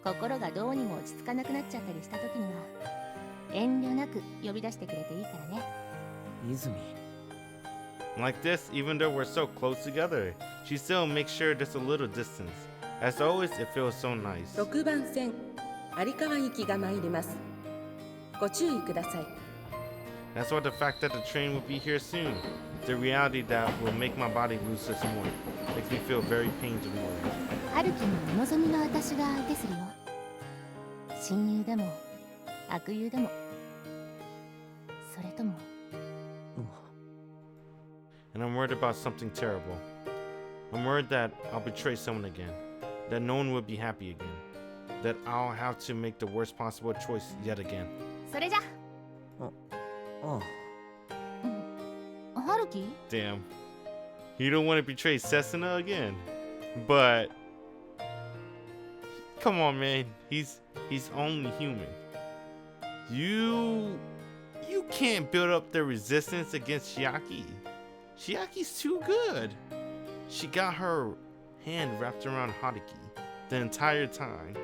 心がどうにも落ち着かなくなっちゃったりした時には遠慮なく呼び出してくれていいからね。泉。 Like this, even though we're so close together, she still makes sure there's a little distance. As always, it feels so nice. 6番線有川行きが参ります。ご注意ください。 That's why the fact that the train will be here soon, the reality that will make my body lose this morning, makes me feel very pained and worried. 春樹もお望みの私が相手するよ。親友でも悪友でも、それとも。And I'm worried about something terrible. I'm worried that I'll betray someone again, that no one will be happy again, that I'll have to make the worst possible choice yet again. それじゃ。あ春樹？ Damn. You don't want to betray Setsuna again. But come on, man. He's only human. You can't build up the resistance against Chiaki. Chiaki's too good. She got her hand wrapped around Haruki the entire time.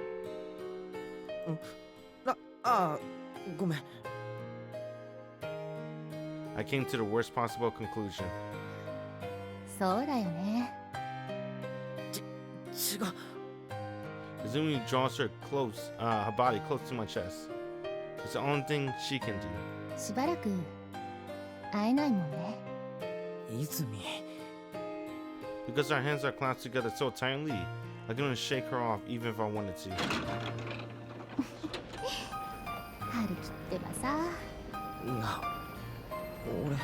ごめん。 I came to the worst possible conclusion. そうだよね。違う。 Izumi draws her body close to my chest. It's the only thing she can do. しばらく会えないもんね。泉。 Because our hands are clasped together so tightly, I couldn't shake her off even if I wanted to. 春樹ってばさ。いや、俺。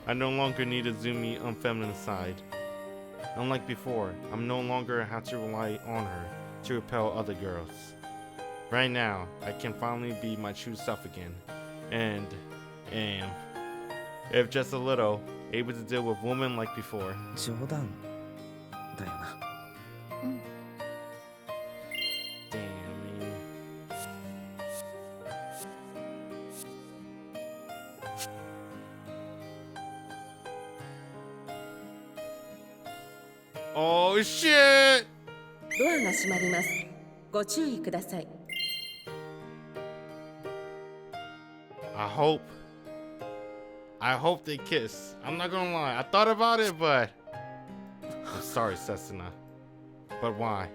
I no longer need Izumi unfeminine side. Unlike before, I'm no longer have to rely on her to repel other girls. Right now, I can finally be my true self again, and am, if just a little, able to deal with women like before. 冗談だよな。Damn, man. Oh shit! ドアが閉まります。ご注意ください。I hope they kiss. I'm not gonna lie, I thought about it, but I'm sorry, Setsuna. But why?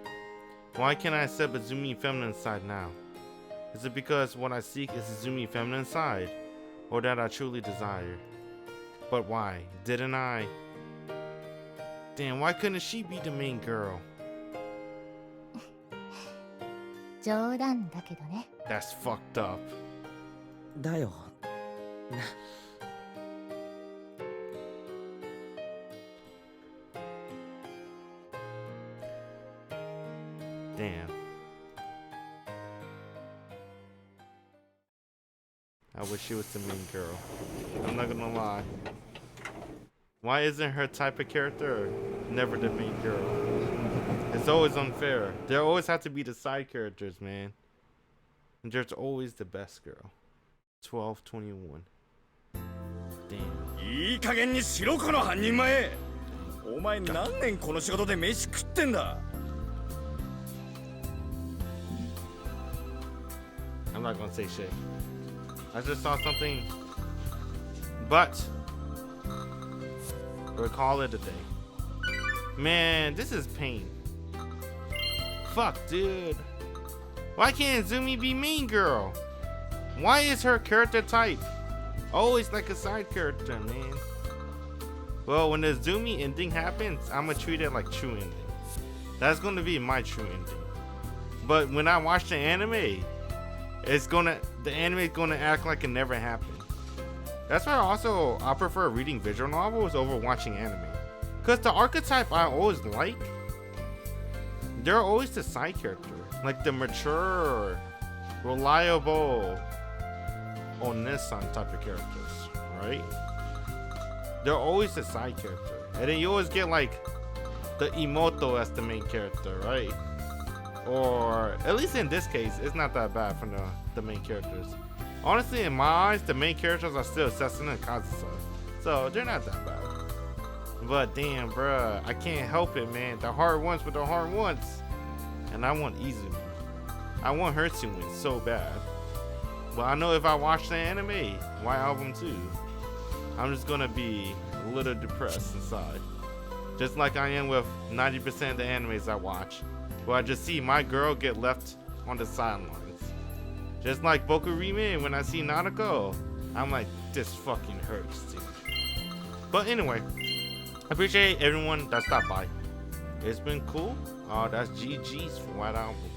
Why can't I accept Izumi feminine side now? Is it because what I seek is Izumi feminine side, or that I truly desire? But why? Didn't I? Damn, why couldn't she be the main girl? 冗談だけどね。 That's fucked up. だよ。な。 Damn. I wish she was the main girl. I'm not gonna lie. Why isn't her type of character never the main girl? It's always unfair. There always have to be the side characters, man. And there's always the best girl. 1221. Damn. いい加減にしろこの半人前。お前何年この仕事で飯食ってんだ。 I'm not gonna say shit. I just saw something. But we'll call it a day. Man, this is pain. Fuck, dude. Why can't Izumi be mean girl? Why is her character type always like a side character, man? Well, when the Izumi ending happens, I'm gonna treat it like true ending. That's gonna be my true ending. But when I watch the anime, the anime is gonna act like it never happened. That's why I prefer reading visual novels over watching anime. Cause the archetype I always like, they're always the side character. Like the mature, reliable, Onesan type of characters, right? They're always the side character. And then you always get like the Imoto as the main character, right? Or at least in this case, it's not that bad for the main characters. Honestly, in my eyes, the main characters are still Setsuna and Kazusa, so they're not that bad. But damn, bruh, I can't help it, man. The hard ones with the hard ones. And I want Izumi. I want her to win so bad. But I know if I watch the anime, White Album 2, I'm just gonna be a little depressed inside. Just like I am with 90% of the animes I watch, where I just see my girl get left on the sidelines. Just like Boku Rime, when I see Nanako, I'm like, this fucking hurts, dude. But anyway, I appreciate everyone that stopped by. It's been cool. That's GG's for White Album.